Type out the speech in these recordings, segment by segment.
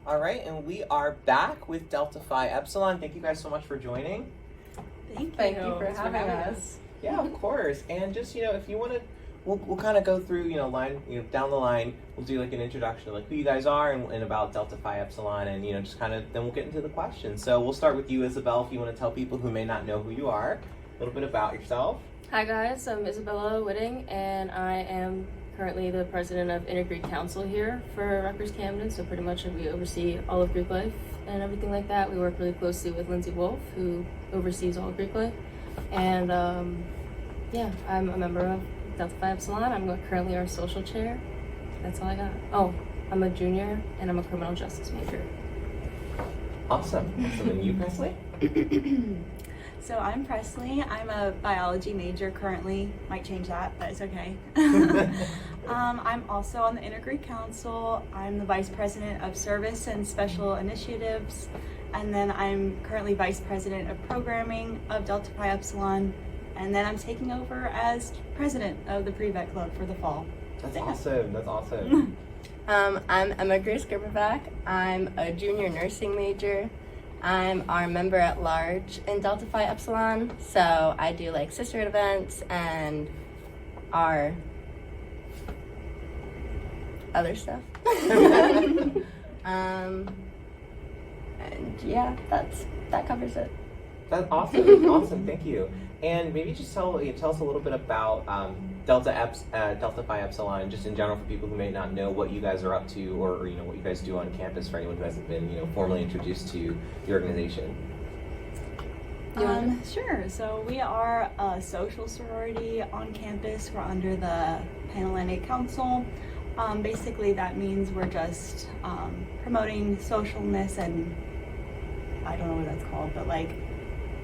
All right, and we are back with Delta Phi Epsilon. Thank you guys so much for joining. Thank you for having us. Yeah, of course. And just, if you want to, we'll kind of go through, down the line. We'll do like an introduction to like who you guys are and about Delta Phi Epsilon, and just kind of then we'll get into the questions. So we'll start with you, Isabel, if you want to tell people who may not know who you are a little bit about yourself. Hi guys, I'm Isabella Whitting, and I am currently the president of Inter-Greek Council here for Rutgers Camden. So pretty much we oversee all of Greek life and everything like that. We work really closely with Lindsay Wolf, who oversees all of Greek life. And I'm a member of Delta Phi Epsilon. I'm currently our social chair. That's all I got. Oh, I'm a junior and I'm a criminal justice major. Awesome. And you, Presley? So I'm Presley. I'm a biology major currently. Might change that, but it's okay. I'm also on the Inter-Greek Council. I'm the Vice President of Service and Special Initiatives. And then I'm currently Vice President of Programming of Delta Phi Epsilon. And then I'm taking over as President of the Pre-Vet Club for the fall. That's awesome. That's awesome. I'm Emma Grace Gerberback. I'm a junior nursing major. I'm our member at large in Delta Phi Epsilon, so I do like sisterhood events and our other stuff. And yeah, that covers it. That's awesome. Awesome. Thank you. And maybe just tell us a little bit about Delta Phi Epsilon, just in general, for people who may not know what you guys are up to, or what you guys do on campus, for anyone who hasn't been formally introduced to the organization. Sure. So we are a social sorority on campus. We're under the Panhellenic Council. Basically, that means we're just promoting socialness, and I don't know what that's called, but like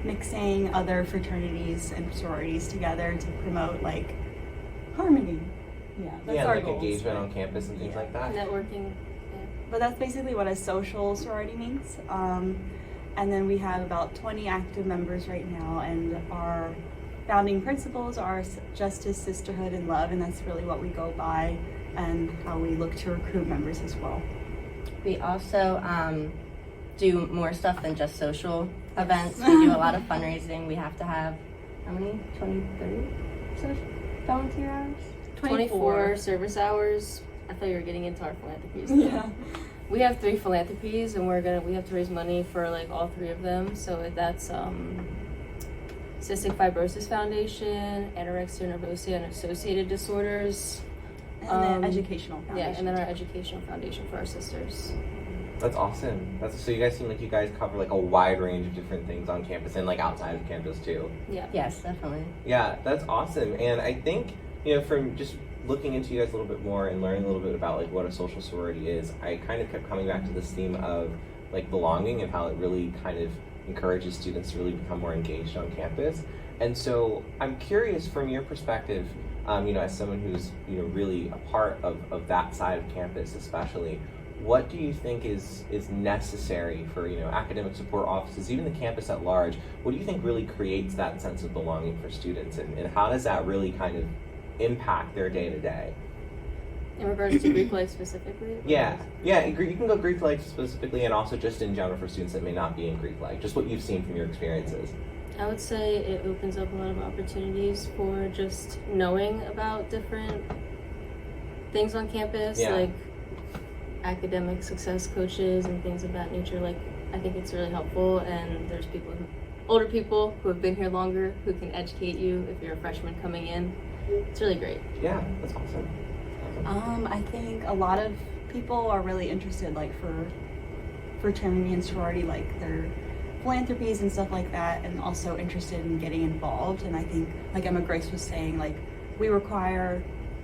mixing other fraternities and sororities together to promote like harmony. Yeah, that's our like goals, engagement on campus and things like that. Networking. But that's basically what a social sorority means. And then we have about 20 active members right now, and our founding principles are justice, sisterhood, and love, and that's really what we go by and how we look to recruit members as well. We also do more stuff than just social events. We do a lot of fundraising. We have to have, how many? 23 volunteer hours? 24 service hours. I thought you were getting into our philanthropies. Yeah. We have 3 philanthropies, and we have to raise money for like all 3 of them. So that's Cystic Fibrosis Foundation, Anorexia Nervosa and Associated Disorders. And the Educational Foundation. Yeah, and then our Educational Foundation for our sisters. That's awesome. So you guys seem like you guys cover like a wide range of different things on campus and like outside of campus too. Yeah. Yes, definitely. Yeah, that's awesome. And I think, from just looking into you guys a little bit more and learning a little bit about like what a social sorority is, I kind of kept coming back to this theme of like belonging and how it really kind of encourages students to really become more engaged on campus. And so I'm curious, from your perspective, as someone who's really a part of that side of campus especially, what do you think is necessary for academic support offices, even the campus at large? What do you think really creates that sense of belonging for students, and how does that really kind of impact their day to day? In regards to Greek life specifically? Yeah. You can go Greek life specifically, and also just in general for students that may not be in Greek life, just what you've seen from your experiences. I would say it opens up a lot of opportunities for just knowing about different things on campus, like academic success coaches and things of that nature. Like, I think it's really helpful, and there's older people who have been here longer who can educate you if you're a freshman coming in. It's really great. Yeah, that's awesome. I think a lot of people are really interested, like for fraternity and sorority, like their philanthropies and stuff like that, and also interested in getting involved. And I think, like Emma Grace was saying, like we require,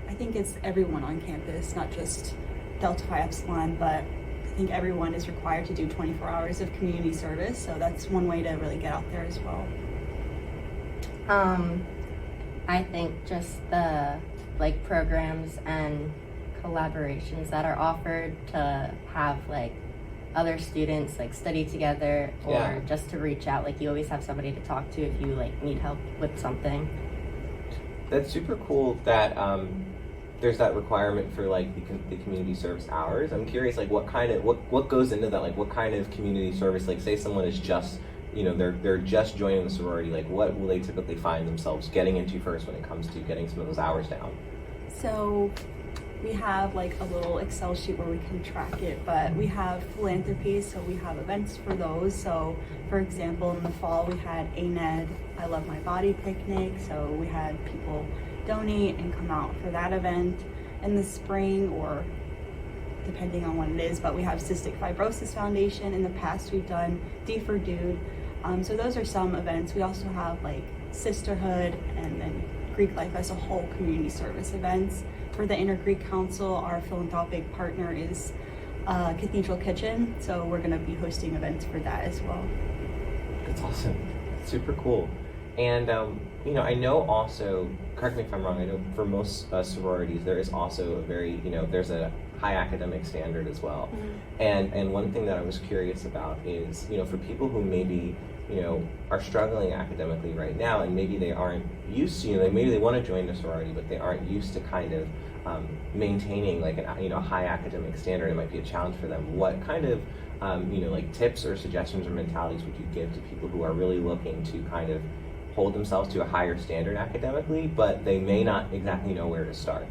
I think it's everyone on campus, not just Delta Phi Epsilon, but I think everyone is required to do 24 hours of community service. So that's one way to really get out there as well. I think just the like programs and collaborations that are offered to have like other students like study together, or just to reach out, like you always have somebody to talk to if you like need help with something. That's super cool that there's that requirement for like the community service hours. I'm curious, like what goes into that? Like what kind of community service? Like say someone is just, they're just joining the sorority. Like what will they typically find themselves getting into first when it comes to getting some of those hours down? So we have like a little Excel sheet where we can track it, but we have philanthropies, so we have events for those. So for example, in the fall we had ANED, I Love My Body picnic, so we had people donate and come out for that event. In the spring, or depending on what it is, but we have Cystic Fibrosis Foundation. In the past we've done D for Dude. So those are some events. We also have like Sisterhood and then Greek Life as a whole community service events. For the Inter-Greek Council, our philanthropic partner is Cathedral Kitchen, so we're going to be hosting events for that as well. That's awesome. Super cool. And I know also, correct me if I'm wrong, I know for most sororities there is also a very, there's a high academic standard as well. Mm-hmm. And one thing that I was curious about is, for people who maybe, are struggling academically right now, and maybe they aren't used to, maybe they want to join a sorority, but they aren't used to kind of maintaining like a high academic standard. It might be a challenge for them. What kind of like tips or suggestions or mentalities would you give to people who are really looking to kind of hold themselves to a higher standard academically, but they may not exactly know where to start?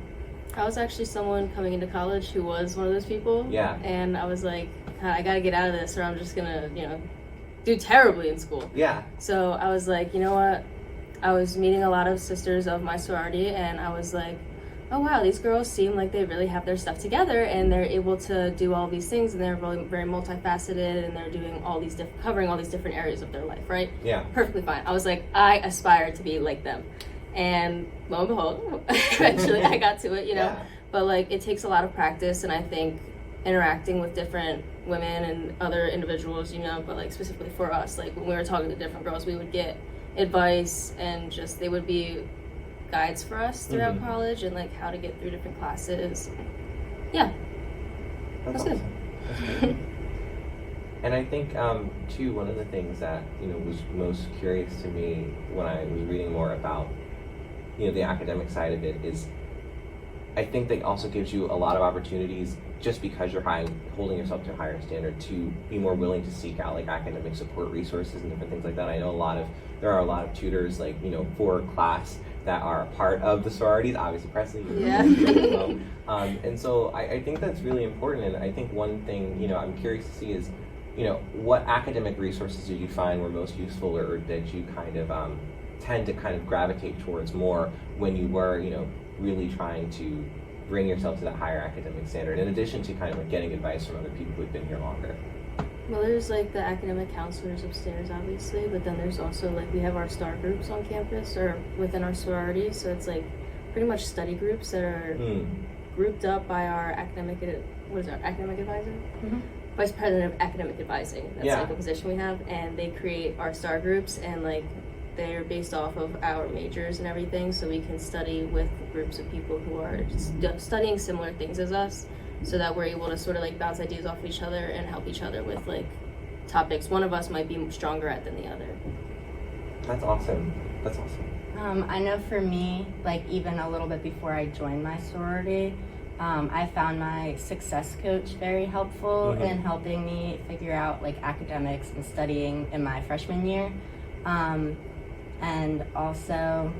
I was actually someone coming into college who was one of those people. Yeah. And I was like, God, I gotta get out of this or I'm just gonna, do terribly in school. Yeah. So I was like, you know what? I was meeting a lot of sisters of my sorority and I was like, oh wow, these girls seem like they really have their stuff together and they're able to do all these things and they're really very multifaceted and they're doing all these covering all these different areas of their life, right? Yeah. Perfectly fine. I was like, I aspire to be like them. And lo and behold, eventually I got to it, Yeah. But like it takes a lot of practice and I think interacting with different women and other individuals, but like specifically for us, like when we were talking to different girls, we would get advice and just they would be guides for us throughout Mm-hmm. college and like how to get through different classes. Yeah. That's good. awesome. That's great. And I think, too, one of the things that, was most curious to me when I was reading more about, the academic side of it is I think that also gives you a lot of opportunities just because you're holding yourself to a higher standard to be more willing to seek out like academic support resources and different things like that. I know there are a lot of tutors like, for class that are part of the sororities, obviously Presley. Yeah. And so I think that's really important. And I think one thing, I'm curious to see is, what academic resources did you find were most useful or that you kind of tend to kind of gravitate towards more when you were, really trying to bring yourself to that higher academic standard, in addition to kind of like getting advice from other people who've been here longer? Well, there's like the academic counselors upstairs, obviously, but then there's also like we have our star groups on campus or within our sorority, so it's like pretty much study groups that are grouped up by our academic advisor? Mm-hmm. Vice President of Academic Advising. That's Yeah. like a position we have, and they create our star groups, and like they're based off of our majors and everything, so we can study with groups of people who are studying similar things as us, so that we're able to sort of like bounce ideas off of each other and help each other with like topics one of us might be stronger at than the other. That's awesome. That's awesome. I know for me, like even a little bit before I joined my sorority, I found my success coach very helpful in helping me figure out like academics and studying in my freshman year. And also,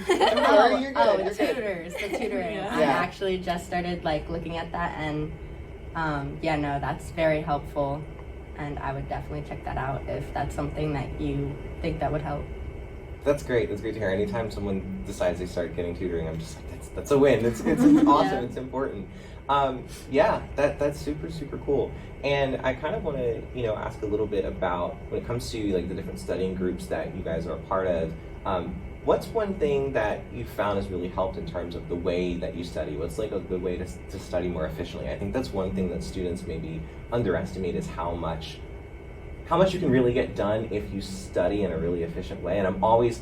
the tutors, the tutoring. Yeah. I actually just started like looking at that, and that's very helpful, and I would definitely check that out if that's something that you think that would help. That's great. That's great to hear. Anytime someone decides they start getting tutoring, I'm just like, that's a win. It's awesome. Yeah. It's important. That's super, super cool. And I kind of want to, ask a little bit about when it comes to like the different studying groups that you guys are a part of. What's one thing that you found has really helped in terms of the way that you study? What's like a good way to study more efficiently? I think that's one thing that students maybe underestimate is how much you can really get done if you study in a really efficient way. And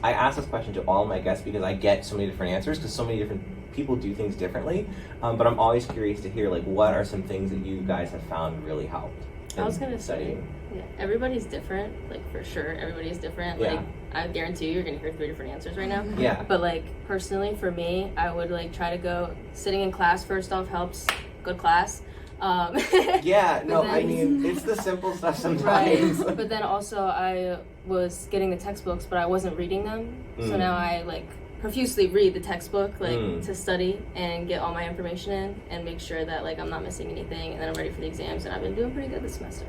I ask this question to all of my guests because I get so many different answers because so many different people do things differently. But I'm always curious to hear like what are some things that you guys have found really helped? I was gonna studying? say, yeah, everybody's different, like for sure, everybody's different. Yeah. Like I guarantee you're gonna hear 3 different answers right now. Yeah. But like personally, for me, I would like try to go sitting in class first off helps. Good class. Yeah, no, then- I mean, it's the simple stuff Right. sometimes. But then also I was getting the textbooks, but I wasn't reading them. So Mm. now I like profusely read the textbook like Mm. to study and get all my information in and make sure that like I'm not missing anything and then I'm ready for the exams, and I've been doing pretty good this semester.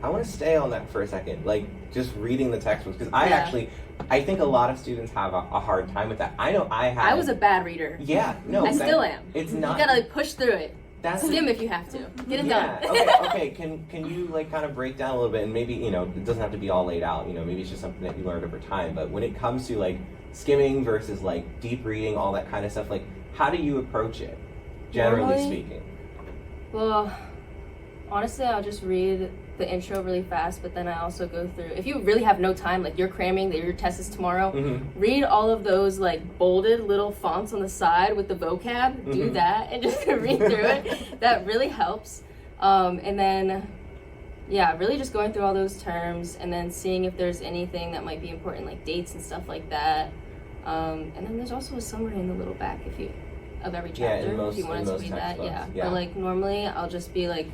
I want to stay on that for a second, like just reading the textbooks, because Yeah. I think a lot of students have a hard time with that. I know I had. I was a bad reader. Yeah, no. I still am. It's You not. gotta like push through it. That's Skim if you have to. Get it yeah. done. Okay. Can you like kind of break down a little bit, and maybe it doesn't have to be all laid out. Maybe it's just something that you learned over time. But when it comes to like skimming versus like deep reading, all that kind of stuff, like how do you approach it, generally Normally- speaking? Well, honestly, I'll just read the intro really fast, but then I also go through. If you really have no time, like you're cramming, that your test is tomorrow, read all of those like bolded little fonts on the side with the vocab. Do that and just read through it. That really helps. And then, yeah, really just going through all those terms and then seeing if there's anything that might be important, like dates and stuff like that. And then there's also a summary in the little back of every Yeah, chapter in most- if you wanted in to most read that. textbooks, Yeah. yeah. But like normally I'll just be like,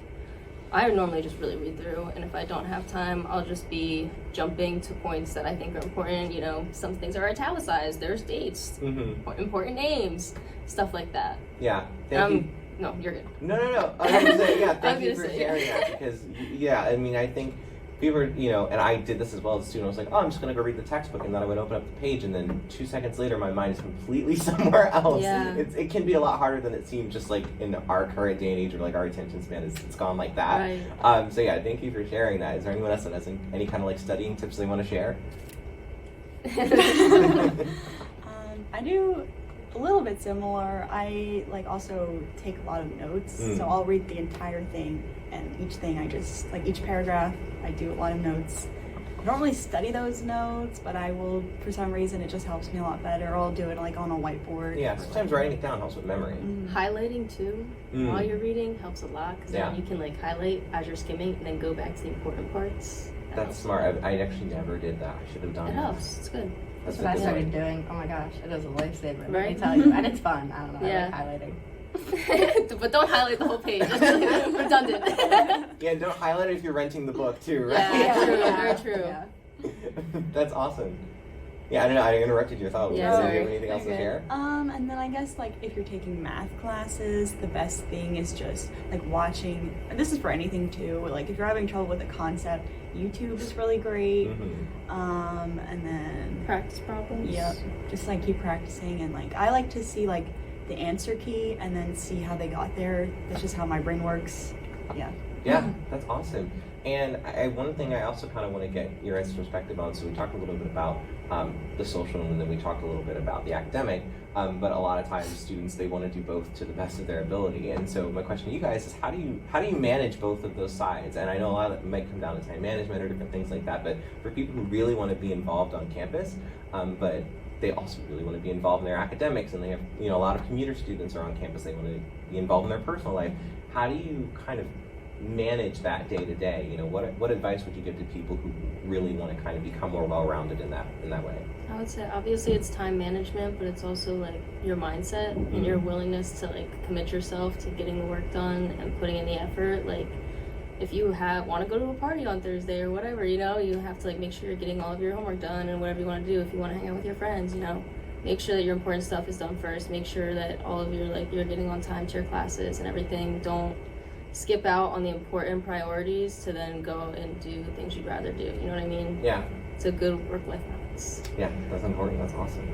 I normally just really read through, and if I don't have time, I'll just be jumping to points that I think are important. Some things are italicized, there's dates, important names, stuff like that. Yeah. Thank you. No, you're good. No. I was gonna say, yeah, I thank was you for gonna say. sharing that, because yeah, I mean, I think people are, and I did this as well as a student. I was like, oh, I'm just gonna go read the textbook, and then I would open up the page, and then 2 seconds later, my mind is completely somewhere else. Yeah. It can be a lot harder than it seems, just like in our current day and age, where like our attention span it's gone like that. Right. So yeah, thank you for sharing that. Is there anyone else that has any kind of like studying tips they want to share? I do a little bit similar. I like also take a lot of notes, so I'll read the entire thing, and each thing I just like each paragraph I do a lot of notes. I don't really study those notes, but I will, for some reason, it just helps me a lot better. Or I'll do it like on a whiteboard. Yeah, sometimes writing it down helps with memory. Highlighting too while you're reading helps a lot, because Yeah. then you can like highlight as you're skimming and then go back to the important parts. That That's helps. smart. I actually never did that. I should have done It that. helps. It's good. That's That's what I a good started point. doing. Oh my gosh, it is a lifesaver. Let me Right? tell you, and it's fun. I don't know. Yeah. I like highlighting. But don't highlight the whole page. That's really redundant. Yeah, and don't highlight it if you're renting the book too, right? Yeah, true. Very true. Yeah. That's awesome. Yeah, I don't know. I interrupted your thought. Yeah, Do you sorry. have anything else to Okay. share? And then I guess like if you're taking math classes, the best thing is just like watching. And this is for anything too. Like if you're having trouble with a concept, YouTube is really great. And then Practice problems. yep, just like keep practicing, and like I like to see like the answer key and then see how they got there. That's just how my brain works. Yeah. Yeah, that's awesome. And one thing I also kind of want to get your guys' perspective on. So we talked a little bit about the social, and then we talked a little bit about the academic. But a lot of times, students, they want to do both to the best of their ability. And so my question to you guys is, how do you manage both of those sides? And I know a lot of it might come down to time management or different things like that. But for people who really want to be involved on campus, but they also really want to be involved in their academics, and they have a lot of commuter students are on campus. They want to be involved in their personal life. How do you kind of manage that day to day? What advice would you give to people who really want to kind of become more well-rounded in that way? I would say obviously it's time management, but it's also like your mindset and your willingness to like commit yourself to getting the work done and putting in the effort. Like if you want to go to a party on Thursday or whatever, you have to like make sure you're getting all of your homework done and whatever you want to do. If you want to hang out with your friends, make sure that your important stuff is done first. Make sure that all of your you're getting on time to your classes and everything. Don't skip out on the important priorities to then go and do things you'd rather do. You know what I mean? Yeah. It's a good work-life balance. Yeah, that's important. That's awesome.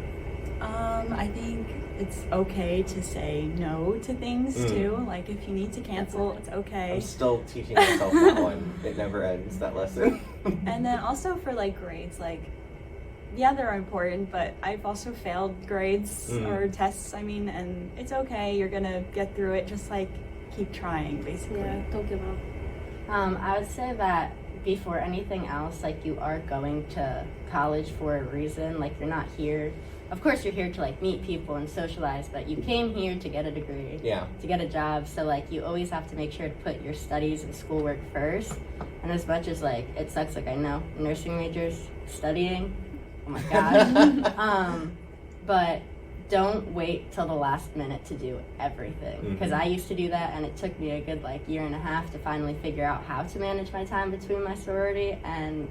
I think it's okay to say no to things too. Like if you need to cancel, it's okay. I'm still teaching myself that one. It never ends, that lesson. And then also for like grades, like yeah, they're important, but I've also failed grades or tests, and it's okay. You're gonna get through it. Just like keep trying, basically. Yeah, don't give up. I would say that before anything else, you are going to college for a reason. You're not here. Of course, you're here to meet people and socialize, but you came here to get a degree, Yeah. to get a job. So you always have to make sure to put your studies and schoolwork first. And as much as like it sucks, like I know nursing majors studying, oh my gosh. But don't wait till the last minute to do everything, because I used to do that, and it took me a good like year and a half to finally figure out how to manage my time between my sorority and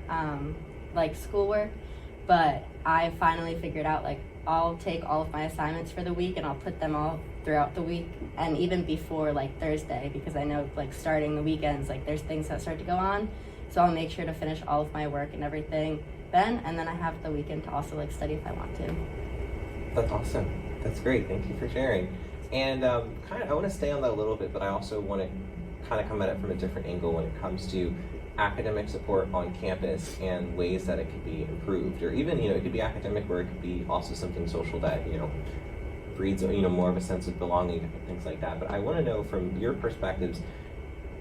like schoolwork. But I finally figured out like I'll take all of my assignments for the week and I'll put them all throughout the week, and even before like Thursday, because I know like starting the weekends, like there's things that start to go on, so I'll make sure to finish all of my work and everything then, and then I have the weekend to also like study if I want to. That's awesome. That's great. Thank you for sharing. And kind of, I want to stay on that a little bit, but I also want to kind of come at it from a different angle when it comes to academic support on campus and ways that it could be improved, or even, it could be academic, or it could be also something social that, breeds, more of a sense of belonging, different things like that. But I want to know from your perspectives,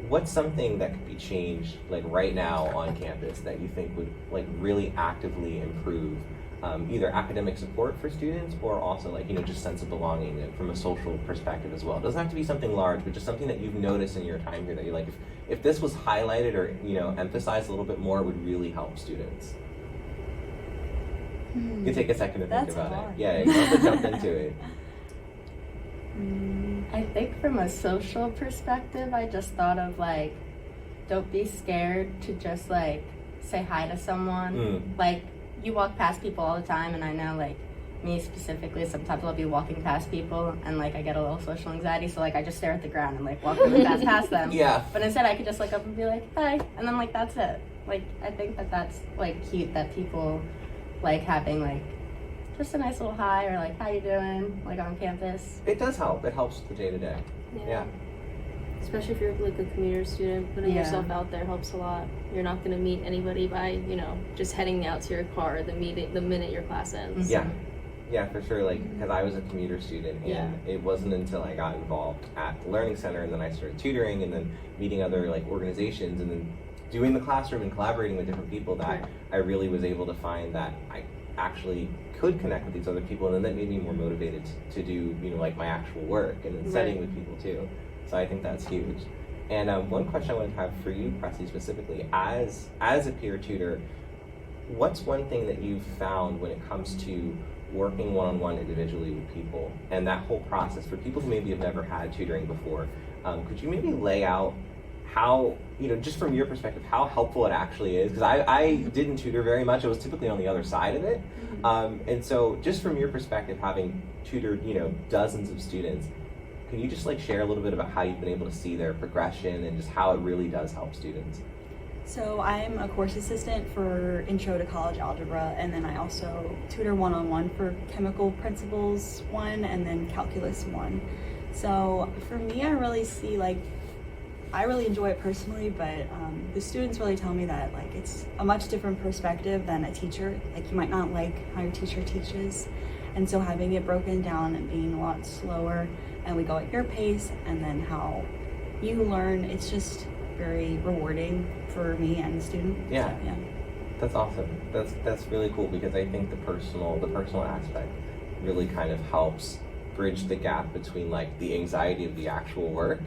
what's something that could be changed like right now on campus that you think would like really actively improve either academic support for students, or also like, just sense of belonging and from a social perspective as well. It doesn't have to be something large, but just something that you've noticed in your time here that you like, if this was highlighted or, emphasized a little bit more, it would really help students. You can take a second to think about hard. it. Yeah, you have to jump into it. I think from a social perspective, I just thought of like, don't be scared to just like say hi to someone. Like, you walk past people all the time, and I know like me specifically, sometimes I'll be walking past people and like I get a little social anxiety, so like I just stare at the ground and like walk really fast past them. Yeah. But instead I could just look up and be like, hi, and then like that's it. Like I think that that's like cute that people like having like just a nice little hi, or like how you doing, like on campus. It does help. It helps the day to day. Yeah. Especially if you're like a commuter student, putting yourself out there helps a lot. You're not going to meet anybody by, just heading out to your car the minute your class ends. Yeah, for sure. Like, because I was a commuter student, and it wasn't until I got involved at the Learning Center, and then I started tutoring, and then meeting other like organizations, and then doing the classroom and collaborating with different people that I really was able to find that I actually could connect with these other people, and then that made me more motivated to do, like my actual work and then studying with people too. So I think that's huge. And one question I wanted to have for you, Presley, specifically, as a peer tutor, what's one thing that you've found when it comes to working one-on-one individually with people, and that whole process for people who maybe have never had tutoring before? Could you maybe lay out how, just from your perspective, how helpful it actually is? Because I didn't tutor very much. I was typically on the other side of it. And so just from your perspective, having tutored, dozens of students, can you just like share a little bit about how you've been able to see their progression and just how it really does help students? So I'm a course assistant for Intro to College Algebra, and then I also tutor one-on-one for Chemical Principles 1 and then Calculus 1. So for me, I really see like, I really enjoy it personally, but the students really tell me that like it's a much different perspective than a teacher. Like you might not like how your teacher teaches, and so having it broken down and being a lot slower, and we go at your pace, and then how you learn, it's just very rewarding for me and the student. Yeah. So, yeah. That's awesome. That's really cool, because I think the personal aspect really kind of helps bridge the gap between like the anxiety of the actual work,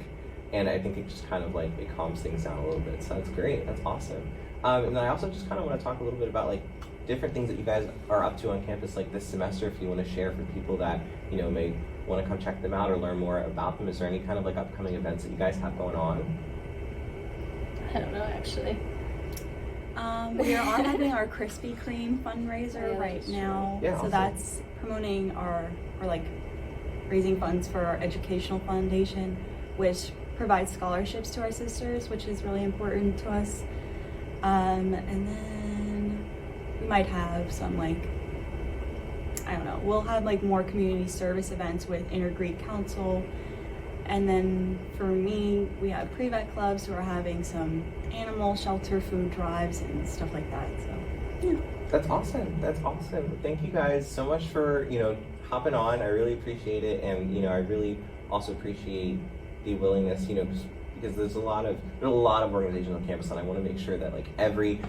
and I think it just kind of like it calms things down a little bit. So that's great. That's awesome. And then I also just kind of want to talk a little bit about like different things that you guys are up to on campus like this semester, if you want to share for people that may want to come check them out or learn more about them. Is there any kind of like upcoming events that you guys have going on? I don't know, actually. We are having our Krispy Kreme fundraiser right now. Yeah, so awesome. that's promoting or like raising funds for our educational foundation, which provides scholarships to our sisters, which is really important to us. And then we might have some like, I don't know, we'll have like more community service events with Inter-Greek Council. And then for me, we have pre-vet clubs who are having some animal shelter food drives and stuff like that. So, yeah. That's awesome. That's awesome. Thank you guys so much for, hopping on. I really appreciate it. And, I really also appreciate the willingness, because there's a lot of organizations on campus, and I want to make sure that like every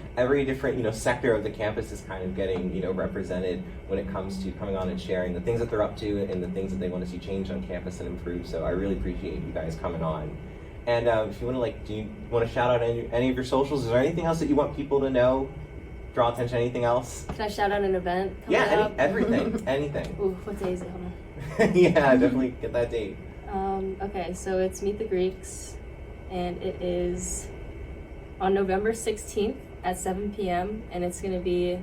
different sector of the campus is kind of getting represented when it comes to coming on and sharing the things that they're up to and the things that they want to see change on campus and improve. So I really appreciate you guys coming on. And if you want to do you want to shout out any of your socials? Is there anything else that you want people to know? Draw attention to anything else? Can I shout out an event coming up? Everything, anything. Ooh, what day is it? Hold on. Yeah, definitely get that date. Okay, so it's Meet the Greeks, and it is on November 16th at 7 p.m. and it's going to be,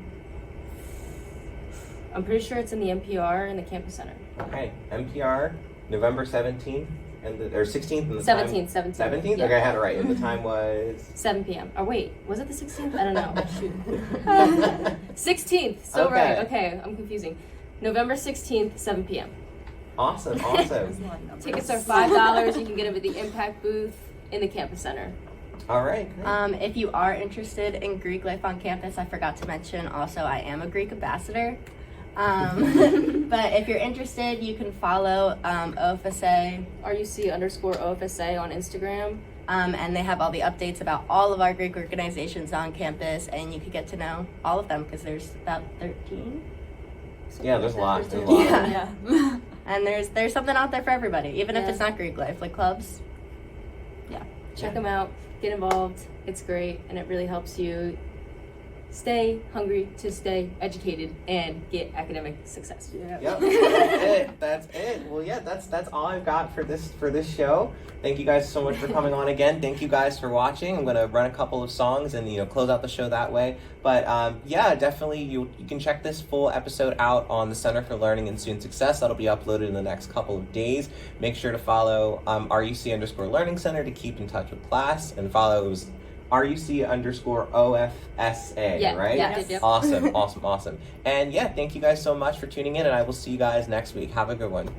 I'm pretty sure it's in the NPR in the campus center. Okay, NPR, November 17th or 16th and the 17th, time? 17th. 17th? Yeah. Okay, I had it right. And the time was 7 p.m. Oh wait, was it the 16th? I don't know. Shoot. 16th. So Okay. right. Okay, I'm confusing. November 16th, 7 p.m. awesome. There's a lot of numbers. Tickets are $5. You can get them at the Impact booth in the campus center. All right. Great. If you are interested in Greek life on campus, I forgot to mention also I am a Greek ambassador. But if you're interested, you can follow OFSA, RUC_OFSA on Instagram. and they have all the updates about all of our Greek organizations on campus, and you can get to know all of them because there's about 13. Yeah, there's a lot. There's a lot. Yeah. Yeah. And there's something out there for everybody, even if Yeah. it's not Greek life, like clubs. Check them out, get involved. It's great, and it really helps you stay hungry to stay educated and get academic success. Yep, that's it. That's it. Well, yeah, that's all I've got for this show. Thank you guys so much for coming on again. Thank you guys for watching. I'm gonna run a couple of songs and close out the show that way. But yeah, definitely you can check this full episode out on the Center for Learning and Student Success. That'll be uploaded in the next couple of days. Make sure to follow RUC_Learning Center to keep in touch with class, and follow RUC_OFSA, Yeah, right? yeah, Yes. yep. Awesome. And yeah, thank you guys so much for tuning in, and I will see you guys next week. Have a good one.